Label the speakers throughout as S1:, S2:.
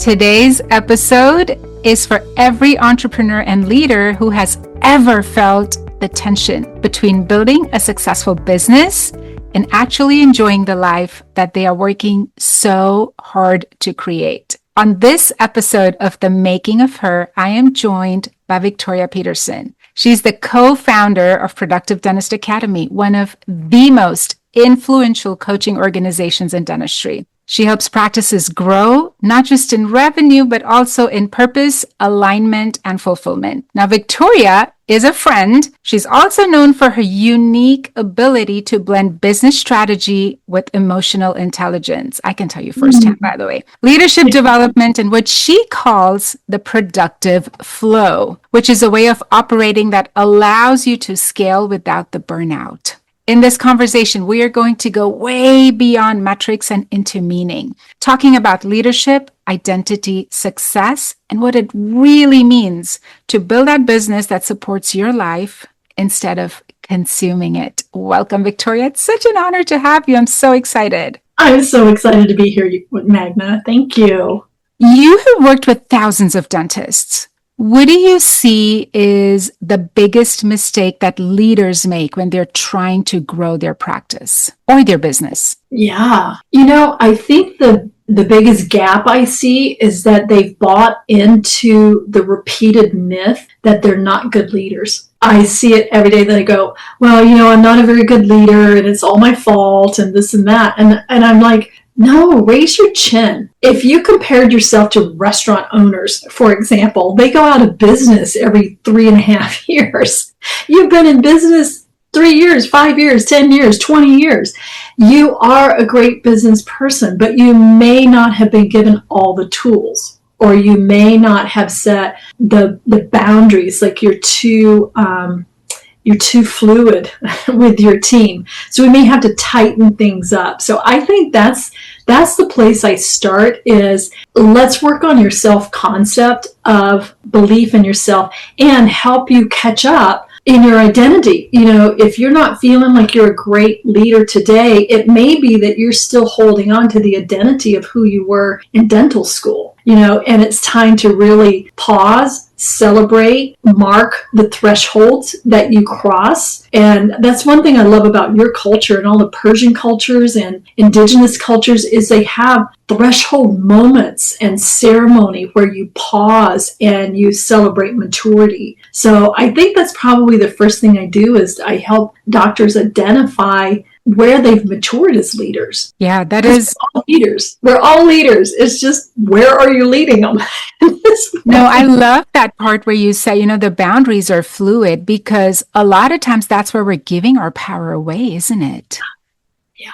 S1: Today's episode is for every entrepreneur and leader who has ever felt the tension between building a successful business and actually enjoying the life that they are working so hard to create. On this episode of The Making of Her, I am joined by Victoria Peterson. She's the co-founder of Productive Dentist Academy, one of the most influential coaching organizations in dentistry. She helps practices grow, not just in revenue, but also in purpose, alignment, and fulfillment. Now, Victoria is a friend. She's also known for her unique ability to blend business strategy with emotional intelligence. I can tell you firsthand, by the way. Leadership development and what she calls the productive flow, which is a way of operating that allows you to scale without the burnout. In this conversation, we are going to go way beyond metrics and into meaning, talking about leadership, identity, success, and what it really means to build that business that supports your life instead of consuming it. Welcome, Victoria. It's such an honor to have you. I'm so excited.
S2: I'm so excited to be here with Magna. Thank you.
S1: You have worked with thousands of dentists. What do you see is the biggest mistake that leaders make when they're trying to grow their practice or their business?
S2: Yeah. I think the biggest gap I see is that they've bought into the repeated myth that they're not good leaders. I see it every day that I go, well, I'm not a very good leader and it's all my fault and this and that. And I'm like, no, raise your chin. If you compared yourself to restaurant owners, for example, they go out of business every 3.5 years. You've been in business 3 years, 5 years, 10 years, 20 years. You are a great business person, but you may not have been given all the tools, or you may not have set the boundaries, like you're too fluid with your team. So we may have to tighten things up. So I think that's the place I start is let's work on your self-concept of belief in yourself and help you catch up in your identity. If you're not feeling like you're a great leader today, it may be that you're still holding on to the identity of who you were in dental school. And it's time to really pause, celebrate, mark the thresholds that you cross. And that's one thing I love about your culture and all the Persian cultures and indigenous cultures is they have threshold moments and ceremony where you pause and you celebrate maturity. So I think that's probably the first thing I do is I help doctors identify where they've matured as leaders.
S1: Yeah, that
S2: is all leaders. We're all leaders. It's just where are you leading them?
S1: No, I love that part where you say, the boundaries are fluid because a lot of times that's where we're giving our power away, isn't it?
S2: Yeah.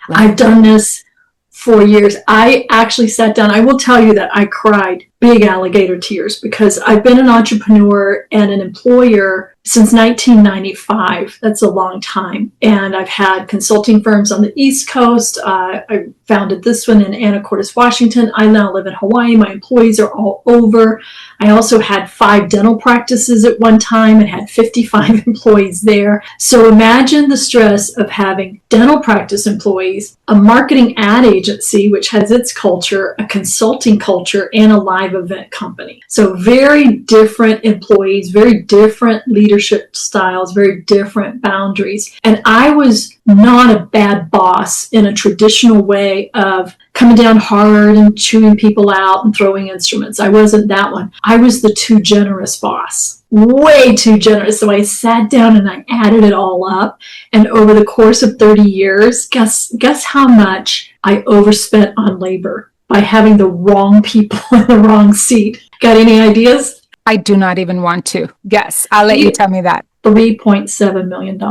S2: I've done this for years. I actually sat down. I will tell you that I cried big alligator tears because I've been an entrepreneur and an employer since 1995. That's a long time. And I've had consulting firms on the East Coast. I founded this one in Anacortes, Washington. I now live in Hawaii. My employees are all over. I also had 5 dental practices at one time and had 55 employees there. So imagine the stress of having dental practice employees, a marketing ad agency, which has its culture, a consulting culture, and a live event company. So very different employees, very different leadership styles, very different boundaries. And I was not a bad boss in a traditional way of coming down hard and chewing people out and throwing instruments. I wasn't that one. I was the too generous boss, way too generous. So I sat down and I added it all up. And over the course of 30 years, guess how much I overspent on labor by having the wrong people in the wrong seat. Got any ideas?
S1: I do not even want to guess. I'll let you tell me that.
S2: $3.7 million.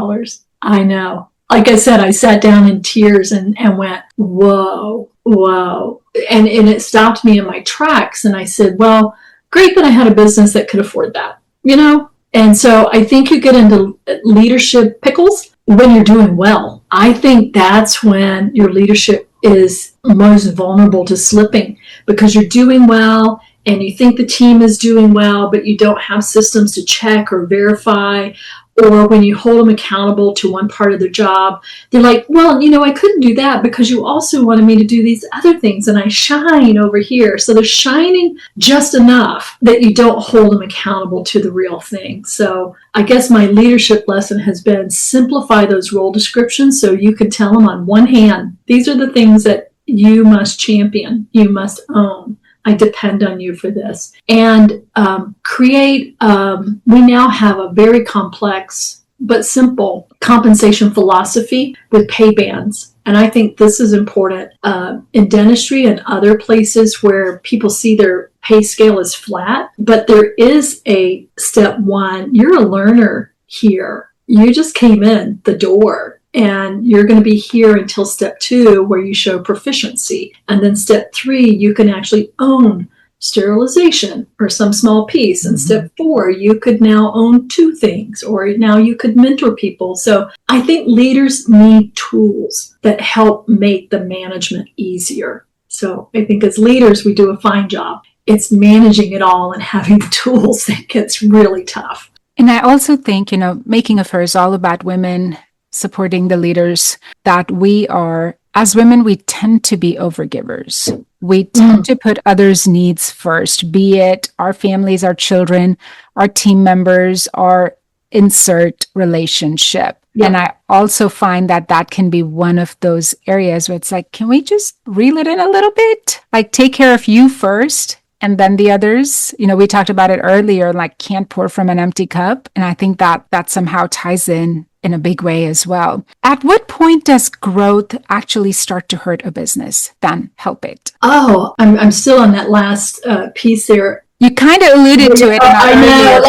S2: I know. Like I said, I sat down in tears and went, whoa. And it stopped me in my tracks. And I said, well, great that I had a business that could afford that, And so I think you get into leadership pickles when you're doing well. I think that's when your leadership is most vulnerable to slipping because you're doing well and you think the team is doing well, but you don't have systems to check or verify, or when you hold them accountable to one part of their job, they're like, well, I couldn't do that because you also wanted me to do these other things and I shine over here. So they're shining just enough that you don't hold them accountable to the real thing. So I guess my leadership lesson has been simplify those role descriptions so you can tell them on one hand, these are the things that you must champion, you must own. I depend on you for this. And we now have a very complex but simple compensation philosophy with pay bands. And I think this is important in dentistry and other places where people see their pay scale is flat. But there is a step one. You're a learner here. You just came in the door. And you're going to be here until step 2, where you show proficiency. And then step 3, you can actually own sterilization or some small piece. And step 4, you could now own 2 things, or now you could mentor people. So I think leaders need tools that help make the management easier. So I think as leaders, we do a fine job. It's managing it all and having the tools that gets really tough.
S1: And I also think, Making of Her is all about women supporting the leaders that we are. As women, we tend to be overgivers. We tend to put others' needs first, be it our families, our children, our team members, our insert relationship. Yeah. And I also find that can be one of those areas where it's like, can we just reel it in a little bit? Like, take care of you first. And then the others, we talked about it earlier, like can't pour from an empty cup. And I think that somehow ties in a big way as well. At what point does growth actually start to hurt a business? Then help it.
S2: Oh, I'm still on that last piece there.
S1: You kind of alluded to it.
S2: I know,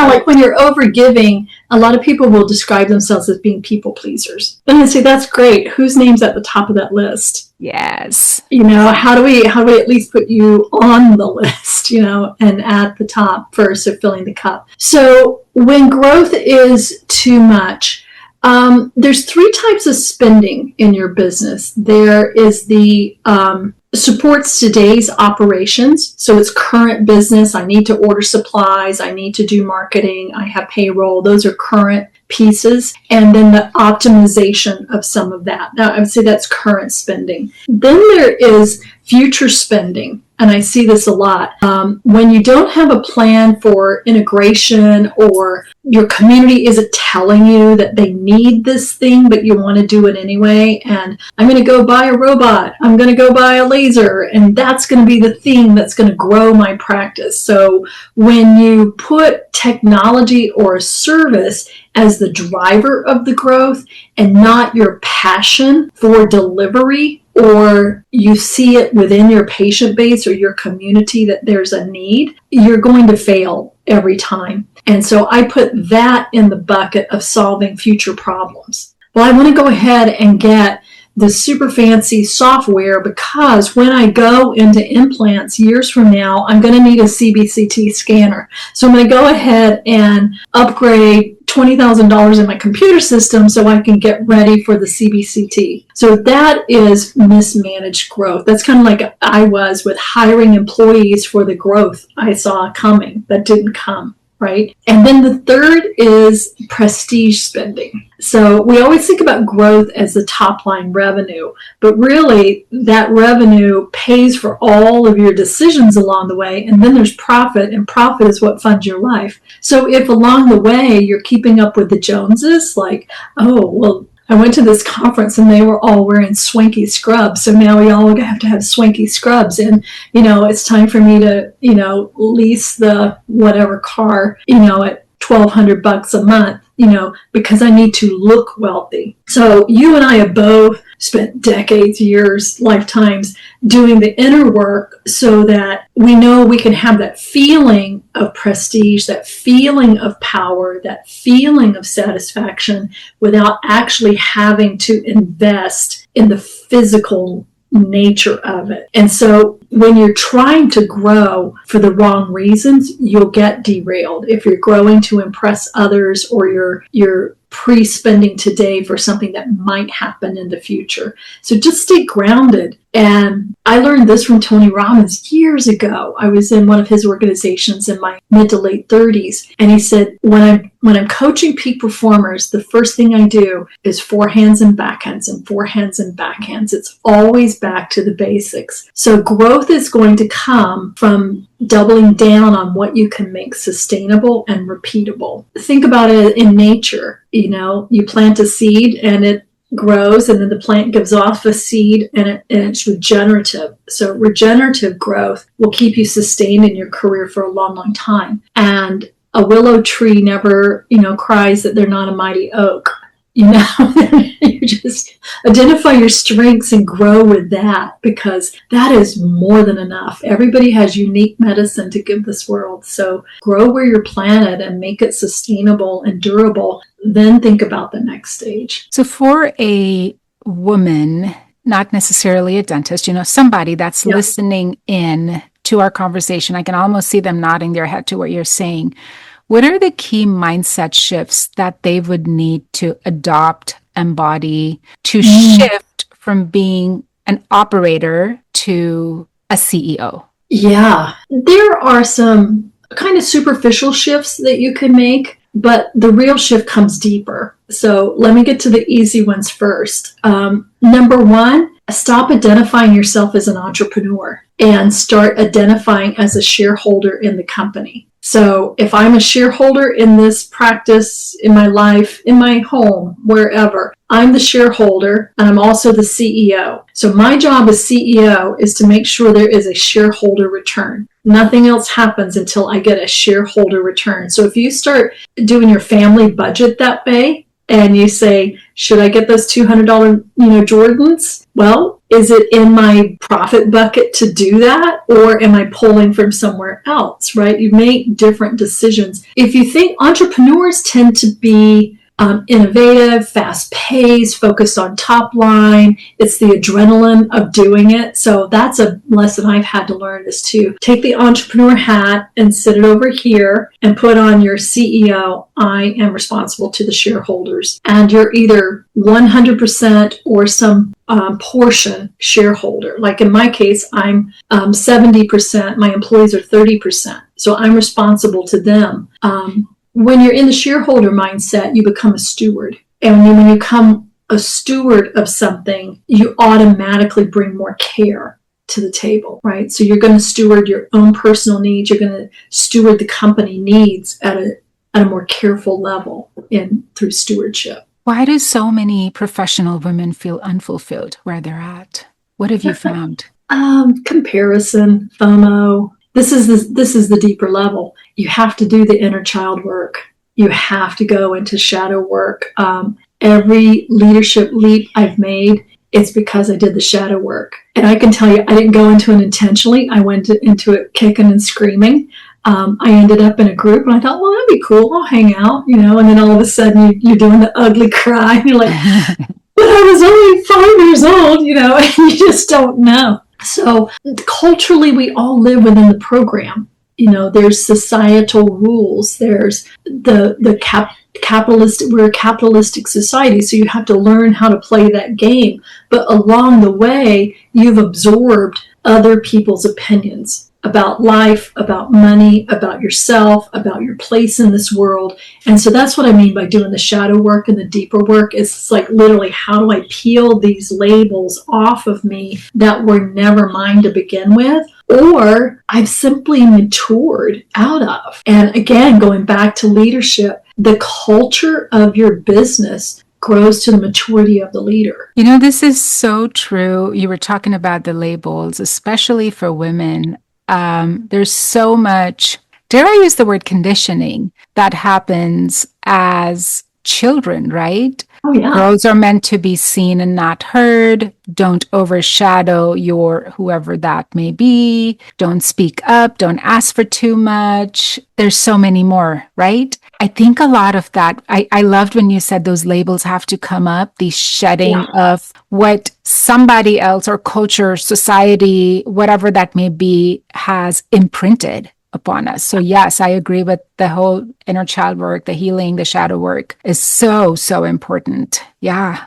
S2: like when you're overgiving, a lot of people will describe themselves as being people pleasers. And I say, that's great. Whose name's at the top of that list?
S1: Yes.
S2: How do we at least put you on the list, and at the top first of filling the cup. So when growth is too much, there's 3 types of spending in your business. There is the supports today's operations. So it's current business. I need to order supplies. I need to do marketing. I have payroll. Those are current pieces. And then the optimization of some of that. Now, I would say that's current spending. Then there is future spending. And I see this a lot. When you don't have a plan for integration, or your community isn't telling you that they need this thing, but you want to do it anyway. And I'm going to go buy a robot. I'm going to go buy a laser. And that's going to be the thing that's going to grow my practice. So when you put technology or a service as the driver of the growth and not your passion for delivery, or you see it within your patient base or your community that there's a need, you're going to fail every time. And so I put that in the bucket of solving future problems. Well, I want to go ahead and get the super fancy software, because when I go into implants years from now, I'm going to need a CBCT scanner. So I'm going to go ahead and upgrade $20,000 in my computer system so I can get ready for the CBCT. So that is mismanaged growth. That's kind of like I was with hiring employees for the growth I saw coming that didn't come. Right? And then the third is prestige spending. So we always think about growth as the top line revenue, but really that revenue pays for all of your decisions along the way. And then there's profit, and profit is what funds your life. So if along the way you're keeping up with the Joneses, like, oh, well, I went to this conference and they were all wearing swanky scrubs. So now we all have to have swanky scrubs. And, it's time for me to, lease the whatever car, at $1,200 a month, because I need to look wealthy. So you and I have both spent decades, years, lifetimes doing the inner work so that we know we can have that feeling of prestige, that feeling of power, that feeling of satisfaction without actually having to invest in the physical nature of it. And so when you're trying to grow for the wrong reasons, you'll get derailed. If you're growing to impress others, or you're pre-spending today for something that might happen in the future. So just stay grounded And I learned this from Tony Robbins years ago. I was in one of his organizations in my mid to late 30s. And he said, when I'm coaching peak performers, the first thing I do is forehands and backhands and forehands and backhands. It's always back to the basics. So growth is going to come from doubling down on what you can make sustainable and repeatable. Think about it in nature. You plant a seed and it grows, and then the plant gives off a seed, and it's regenerative. So regenerative growth will keep you sustained in your career for a long, long time. And a willow tree never, cries that they're not a mighty oak. You just identify your strengths and grow with that, because that is more than enough. Everybody has unique medicine to give this world. So grow where you're planted and make it sustainable and durable. Then think about the next stage.
S1: So for a woman, not necessarily a dentist, somebody that's listening in to our conversation, I can almost see them nodding their head to what you're saying. What are the key mindset shifts that they would need to adopt, embody, to shift from being an operator to a CEO?
S2: Yeah, there are some kind of superficial shifts that you can make, but the real shift comes deeper. So let me get to the easy ones first. Number one, stop identifying yourself as an entrepreneur and start identifying as a shareholder in the company. So if I'm a shareholder in this practice, in my life, in my home, wherever, I'm the shareholder and I'm also the CEO. So my job as CEO is to make sure there is a shareholder return. Nothing else happens until I get a shareholder return. So if you start doing your family budget that way, and you say, should I get those $200, Jordans? Well, is it in my profit bucket to do that? Or am I pulling from somewhere else, right? You make different decisions. If you think entrepreneurs tend to be innovative, fast-paced, focused on top line. It's the adrenaline of doing it. So that's a lesson I've had to learn, is to take the entrepreneur hat and sit it over here and put on your CEO. I am responsible to the shareholders. And you're either 100% or some portion shareholder. Like in my case, I'm 70%. My employees are 30%. So I'm responsible to them. When you're in the shareholder mindset, you become a steward. And when you become a steward of something, you automatically bring more care to the table, right? So you're going to steward your own personal needs. You're going to steward the company needs at a more careful level through stewardship.
S1: Why do so many professional women feel unfulfilled where they're at? What have you found?
S2: Comparison, FOMO. This is the deeper level. You have to do the inner child work. You have to go into shadow work. Every leadership leap I've made, it's because I did the shadow work. And I can tell you, I didn't go into it intentionally. I went into it kicking and screaming. I ended up in a group and I thought, well, that'd be cool. I'll hang out, and then all of a sudden you're doing the ugly cry. And you're like, but I was only 5 years old, and you just don't know. So culturally, we all live within the program. There's societal rules. There's the capitalist. We're a capitalistic society, so you have to learn how to play that game. But along the way, you've absorbed other people's opinions about life, about money, about yourself, about your place in this world. And so that's what I mean by doing the shadow work and the deeper work. It's like literally, how do I peel these labels off of me that were never mine to begin with, or I've simply matured out of? And again, going back to leadership, the culture of your business grows to the maturity of the leader.
S1: This is so true. You were talking about the labels, especially for women. There's so much, dare I use the word conditioning, that happens as children, right?
S2: Oh, yeah.
S1: Girls are meant to be seen and not heard. Don't overshadow your whoever that may be. Don't speak up. Don't ask for too much. There's so many more, right? I think a lot of that, I loved when you said those labels have to come up, the shedding of what somebody else or culture, society, whatever that may be, has imprinted upon us. So yes, I agree with the whole inner child work, the healing, the shadow work is so, so important. Yeah.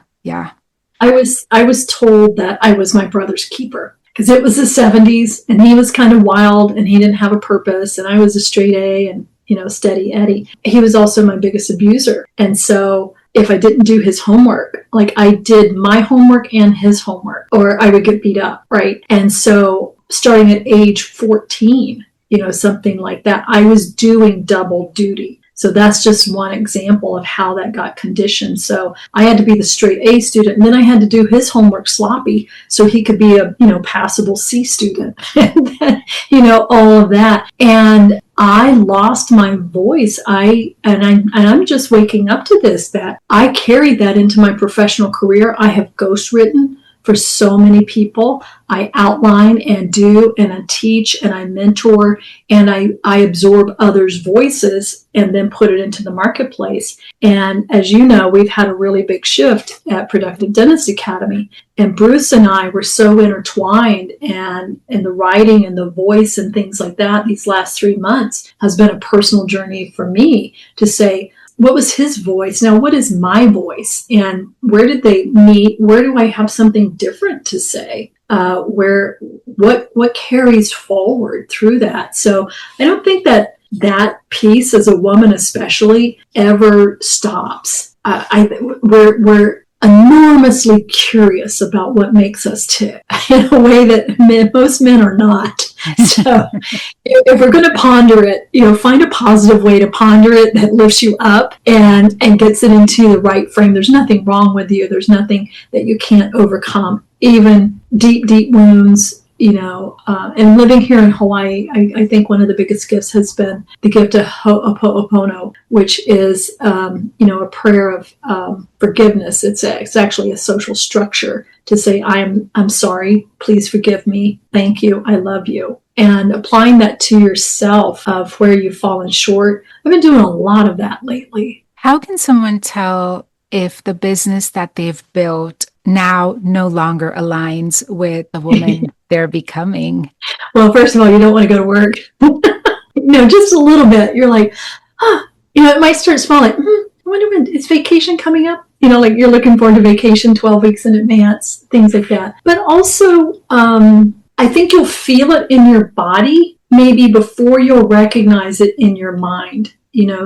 S2: I was told that I was my brother's keeper because it was the 70s and he was kind of wild and he didn't have a purpose and I was a straight A and, steady Eddie. He was also my biggest abuser. And so if I didn't do his homework, like I did my homework and his homework, or I would get beat up, right? And so starting at age 14, something like that, I was doing double duty. So that's just one example of how that got conditioned. So I had to be the straight A student, and then I had to do his homework sloppy so he could be a, passable C student, and then, all of that. And I lost my voice. I'm just waking up to this, that I carried that into my professional career. I have ghostwritten for so many people. I outline and do, and I teach and I mentor, and I absorb others' voices and then put it into the marketplace. And as you know, we've had a really big shift at Productive Dentist Academy. And Bruce and I were so intertwined, and the writing and the voice and things like that these last 3 months has been a personal journey for me to say, what was his voice? Now, what is my voice? And where did they meet? Where do I have something different to say? What carries forward through that? So I don't think that piece, as a woman especially, ever stops. We're enormously curious about what makes us tick in a way that most men are not. So if we're going to ponder it, find a positive way to ponder it that lifts you up and gets it into the right frame. There's nothing wrong with you. There's nothing that you can't overcome. Even deep, deep wounds, and living here in Hawaii, I think one of the biggest gifts has been the gift of Ho'oponopono, which is, a prayer of forgiveness. It's actually a social structure to say, I'm sorry, please forgive me, thank you, I love you. And applying that to yourself of where you've fallen short. I've been doing a lot of that lately.
S1: How can someone tell if the business that they've built now no longer aligns with the woman they're becoming?
S2: Well, first of all, you don't want to go to work. Just a little bit. You're like, it might start small. Like, I wonder when is vacation coming up? Like you're looking forward to vacation 12 weeks in advance, things like that. But also, I think you'll feel it in your body maybe before you'll recognize it in your mind.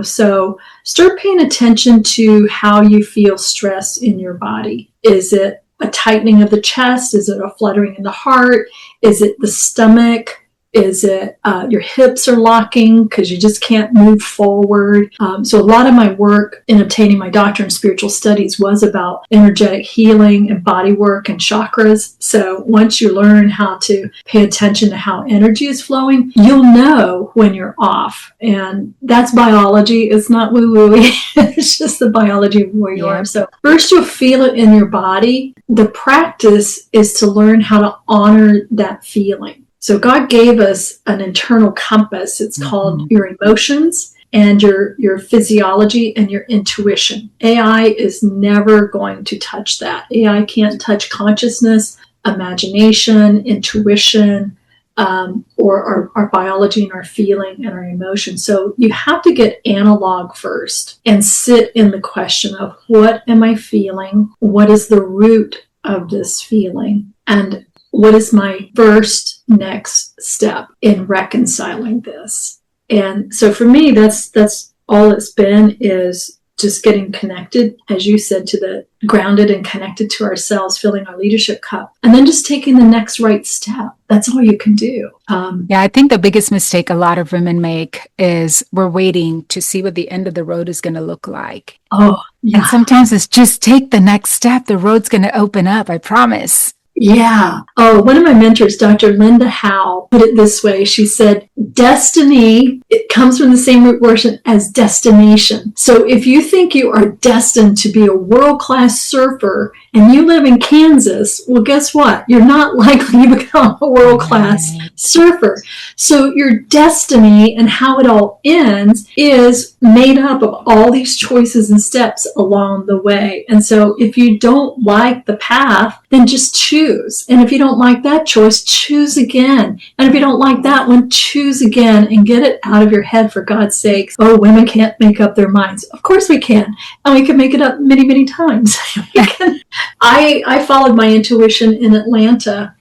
S2: So start paying attention to how you feel stress in your body. Is it a tightening of the chest? Is it a fluttering in the heart? Is it the stomach? Is it your hips are locking because you just can't move forward? So a lot of my work in obtaining my doctorate in spiritual studies was about energetic healing and body work and chakras. So once you learn how to pay attention to how energy is flowing, you'll know when you're off. And that's biology. It's not woo-woo. It's just the biology of where you are. So first you'll feel it in your body. The practice is to learn how to honor that feeling. So God gave us an internal compass. It's called your emotions and your physiology and your intuition. AI is never going to touch that. AI can't touch consciousness, imagination, intuition, or our biology and our feeling and our emotion. So you have to get analog first and sit in the question of, what am I feeling? What is the root of this feeling? And what is my first next step in reconciling this? And so for me, that's all it's been, is just getting connected, as you said, to the grounded and connected to ourselves, filling our leadership cup, and then just taking the next right step. That's all you can do.
S1: I think the biggest mistake a lot of women make is we're waiting to see what the end of the road is going to look like.
S2: Oh, yeah.
S1: And sometimes it's just take the next step. The road's going to open up. I promise.
S2: Yeah. Oh, one of my mentors, Dr. Linda Howe, put it this way. She said, destiny, it comes from the same root word as destination. So if you think you are destined to be a world-class surfer and you live in Kansas, well, guess what? You're not likely to become a world-class surfer. So your destiny and how it all ends is made up of all these choices and steps along the way. And so if you don't like the path, then just choose. And if you don't like that choice, choose again. And if you don't like that one, choose again and get it out of your head, for God's sake. Oh, women can't make up their minds. Of course we can. And we can make it up many, many times. I followed my intuition in Atlanta.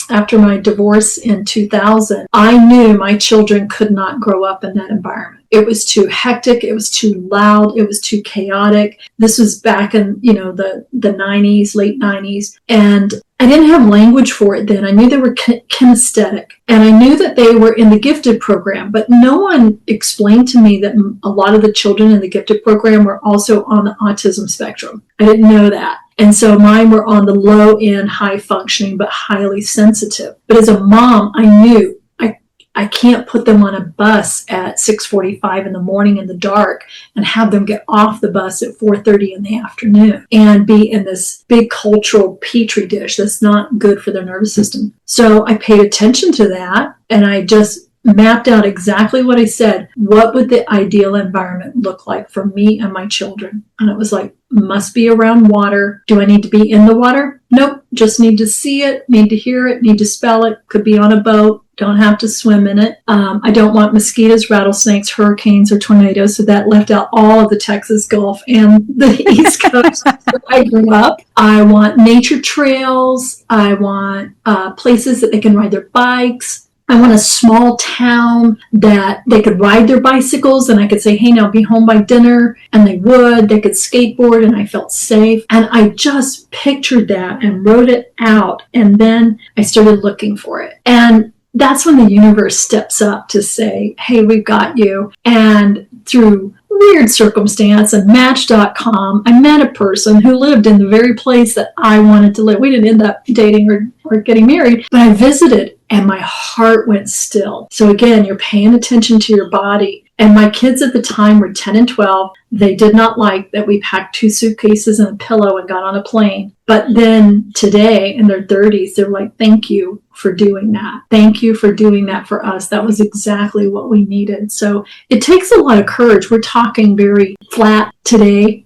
S2: After my divorce in 2000, I knew my children could not grow up in that environment. It was too hectic. It was too loud. It was too chaotic. This was back in, the 90s, late 90s. And I didn't have language for it then. I knew they were kinesthetic, and I knew that they were in the gifted program, but no one explained to me that a lot of the children in the gifted program were also on the autism spectrum. I didn't know that. And so mine were on the low end, high functioning, but highly sensitive. But as a mom, I knew I can't put them on a bus at 6:45 in the morning in the dark and have them get off the bus at 4:30 in the afternoon and be in this big cultural petri dish that's not good for their nervous system. So I paid attention to that, and I just mapped out exactly what I said. What would the ideal environment look like for me and my children? And it was like, must be around water. Do I need to be in the water? Nope. Just need to see it, need to hear it, need to smell it. Could be on a boat. Don't have to swim in it. I don't want mosquitoes, rattlesnakes, hurricanes, or tornadoes. So that left out all of the Texas Gulf and the East Coast where I grew up. I want nature trails. I want places that they can ride their bikes. I want a small town that they could ride their bicycles and I could say, hey, now be home by dinner. And they would. They could skateboard and I felt safe. And I just pictured that and wrote it out. And then I started looking for it. And that's when the universe steps up to say, hey, we've got you. And through weird circumstance and Match.com, I met a person who lived in the very place that I wanted to live. We didn't end up dating or getting married, but I visited and my heart went still. So again, you're paying attention to your body. And my kids at the time were 10 and 12. They did not like that we packed 2 suitcases and a pillow and got on a plane. But then today, in their 30s, they're like, thank you for doing that. Thank you for doing that for us. That was exactly what we needed. So it takes a lot of courage. We're talking very flat today.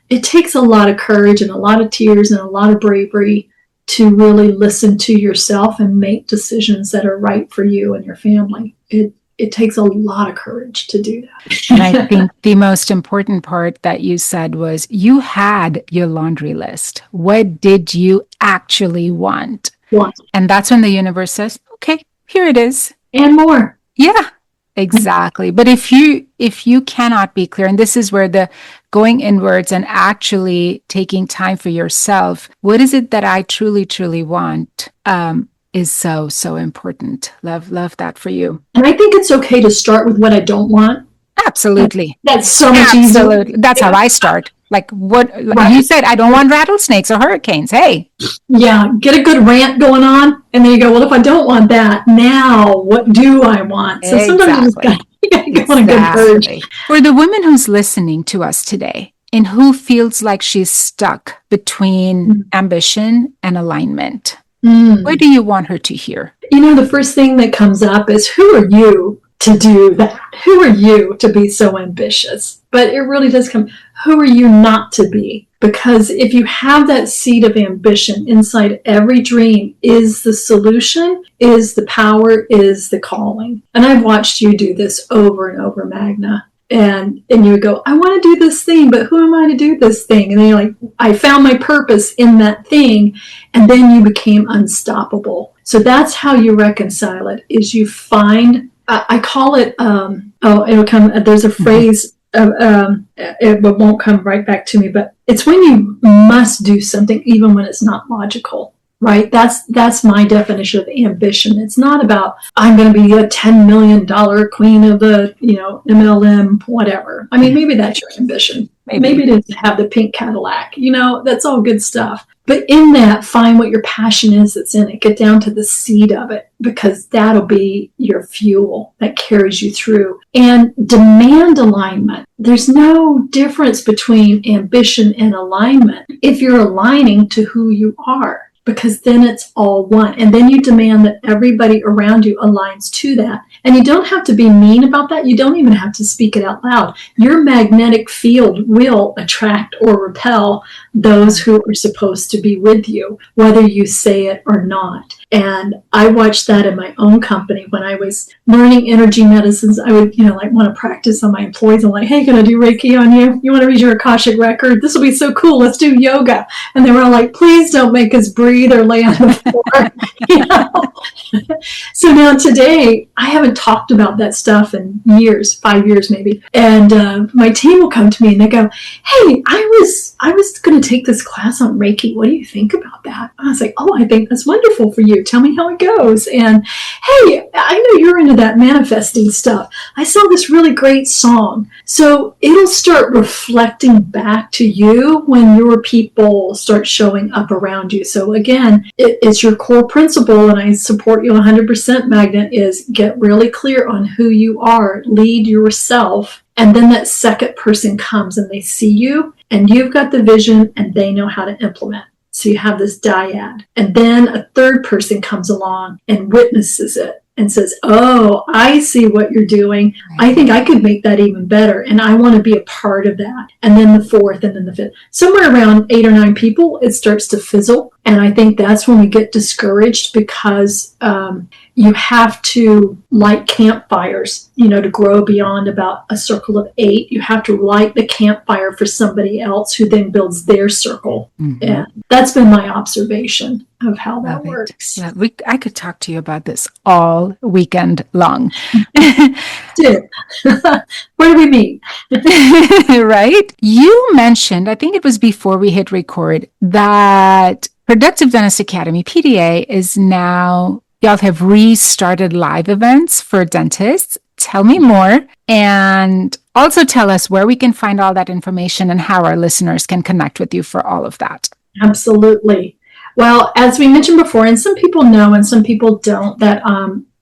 S2: It takes a lot of courage and a lot of tears and a lot of bravery to really listen to yourself and make decisions that are right for you and your family. It takes a lot of courage to do that.
S1: And I think the most important part that you said was you had your laundry list. What did you actually want? And that's when the universe says, okay, here it is.
S2: And more.
S1: Yeah, exactly. But if you cannot be clear, and this is where the going inwards and actually taking time for yourself, what is it that I truly, truly want? Is so, so important. Love that for you.
S2: And I think it's okay to start with what I don't want.
S1: Absolutely.
S2: That's so much easier.
S1: Absolutely. That's how I start. Like what right. You said, I don't want rattlesnakes or hurricanes. Hey.
S2: Yeah. Get a good rant going on. And then you go, well, if I don't want that, now what do I want? So sometimes you got to go on a good purge.
S1: For the woman who's listening to us today and who feels like she's stuck between ambition and alignment, what do you want her to hear?
S2: The first thing that comes up is, who are you to do that? Who are you to be so ambitious? But it really does come, who are you not to be? Because if you have that seed of ambition inside every dream, is the solution, is the power, is the calling. And I've watched you do this over and over, Magna. And you would go, I want to do this thing, but who am I to do this thing? And then you're like, I found my purpose in that thing. And then you became unstoppable. So that's how you reconcile it, is you find, I call it, it'll come, there's a phrase, it won't come right back to me, but it's when you must do something even when it's not logical. Right? That's my definition of ambition. It's not about, I'm going to be a $10 million queen of the, MLM, whatever. I mean, maybe that's your ambition. Maybe it is to have the pink Cadillac. That's all good stuff. But in that, find what your passion is that's in it. Get down to the seed of it, because that'll be your fuel that carries you through. And demand alignment. There's no difference between ambition and alignment if you're aligning to who you are. Because then it's all one. And then you demand that everybody around you aligns to that. And you don't have to be mean about that. You don't even have to speak it out loud. Your magnetic field will attract or repel those who are supposed to be with you, whether you say it or not. And I watched that in my own company when I was learning energy medicines. I would, like want to practice on my employees. I'm like, hey, can I do Reiki on you? You want to read your Akashic record? This will be so cool. Let's do yoga. And they were all like, please don't make us breathe or lay on the floor. So now today, I haven't talked about that stuff in years, 5 years maybe. And my team will come to me and they go, hey, I was going to take this class on Reiki. What do you think about that? I was like, oh, I think that's wonderful for you. Tell me how it goes. And hey, I know you're into that manifesting stuff. I saw this really great song. So it'll start reflecting back to you when your people start showing up around you. So again, it's your core principle, and I support you 100%, Magnet, is get really clear on who you are, lead yourself, and then that second person comes and they see you, and you've got the vision and they know how to implement. So you have this dyad. And then a third person comes along and witnesses it and says, oh, I see what you're doing. I think I could make that even better. And I want to be a part of that. And then the fourth, and then the fifth. Somewhere around 8 or 9 people, it starts to fizzle. And I think that's when we get discouraged, because you have to light campfires, to grow beyond about a circle of 8. You have to light the campfire for somebody else who then builds their circle. Mm-hmm. And that's been my observation of how that works.
S1: Yeah, I could talk to you about this all weekend long.
S2: Where do we meet?
S1: Right? You mentioned, I think it was before we hit record, that Productive Dentist Academy, PDA, is now, y'all have restarted live events for dentists. Tell me more, and also tell us where we can find all that information and how our listeners can connect with you for all of that.
S2: Absolutely. Well, as we mentioned before, and some people know and some people don't, that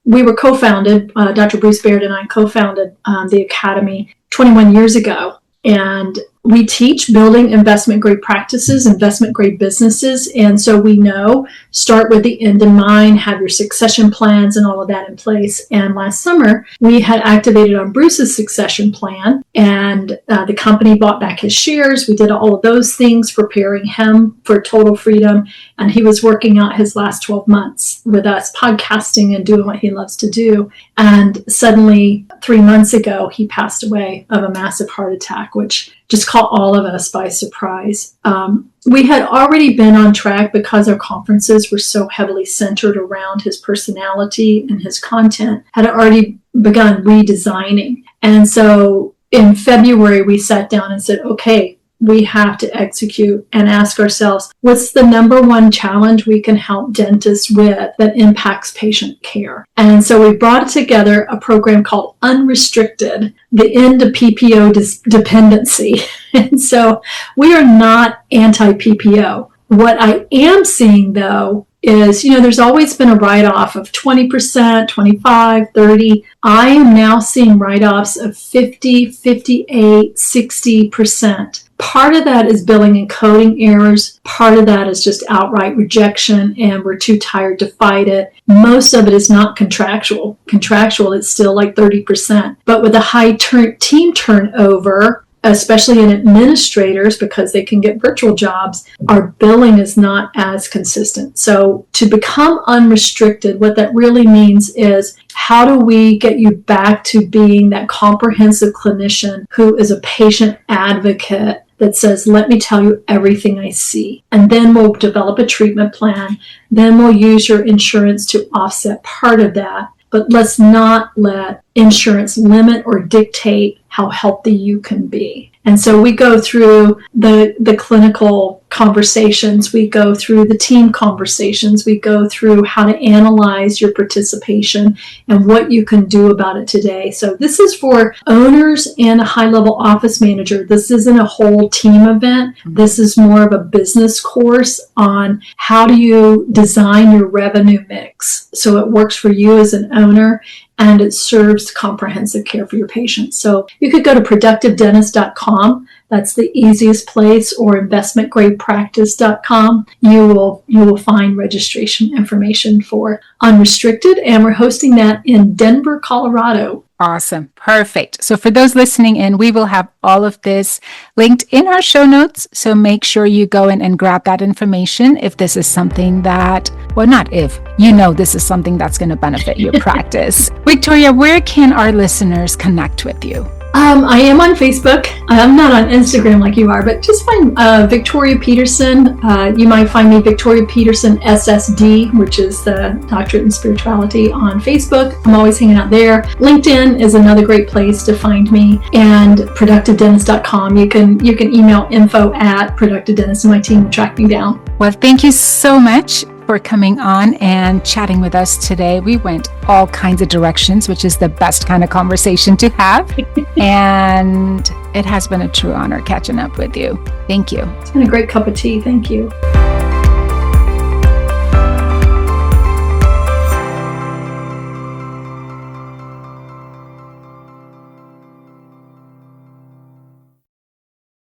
S2: we were co-founded, Dr. Bruce Baird and I co-founded the Academy 21 years ago. And we teach building investment grade practices, investment grade businesses. And so we know, start with the end in mind, have your succession plans and all of that in place. And last summer, we had activated on Bruce's succession plan, and the company bought back his shares. We did all of those things, preparing him for total freedom. And he was working out his last 12 months with us, podcasting and doing what he loves to do. And suddenly, 3 months ago, he passed away of a massive heart attack, which just caught all of us by surprise. We had already been on track because our conferences were so heavily centered around his personality and his content, had already begun redesigning. And so in February, we sat down and said, okay, we have to execute and ask ourselves, what's the number one challenge we can help dentists with that impacts patient care? And so we brought together a program called Unrestricted, the end of PPO dependency. And so we are not anti-PPO. What I am seeing, though, is, there's always been a write-off of 20%, 25, 30. I am now seeing write-offs of 50, 58, 60%. Part of that is billing and coding errors. Part of that is just outright rejection, and we're too tired to fight it. Most of it is not contractual. Contractual, it's still like 30%. But with a high team turnover, especially in administrators, because they can get virtual jobs, our billing is not as consistent. So to become unrestricted, what that really means is, how do we get you back to being that comprehensive clinician who is a patient advocate that says, let me tell you everything I see. And then we'll develop a treatment plan. Then we'll use your insurance to offset part of that. But let's not let insurance limit or dictate how healthy you can be. And so we go through the clinical conversations, we go through the team conversations, we go through how to analyze your participation and what you can do about it today. So this is for owners and a high-level office manager. This isn't a whole team event. This is more of a business course on how do you design your revenue mix so it works for you as an owner and it serves comprehensive care for your patients. So you could go to productivedentist.com. That's the easiest place, or investmentgradepractice.com. You will find registration information for Unrestricted, and we're hosting that in Denver, Colorado,
S1: Awesome. Perfect. So for those listening in, we will have all of this linked in our show notes. So make sure you go in and grab that information if this is something that, well, not if, you know, this is something that's going to benefit your practice. Victoria, where can our listeners connect with you?
S2: I am on Facebook. I'm not on Instagram like you are, but just find Victoria Peterson. You might find me Victoria Peterson SSD, which is the Doctorate in Spirituality on Facebook. I'm always hanging out there. LinkedIn is another great place to find me, and productivedentist.com. You can email info@productivedentist, and my team will track me down.
S1: Well, thank you so much for coming on and chatting with us today. We went all kinds of directions, which is the best kind of conversation to have. And it has been a true honor catching up with you. Thank you.
S2: It's been a great cup of tea. Thank you.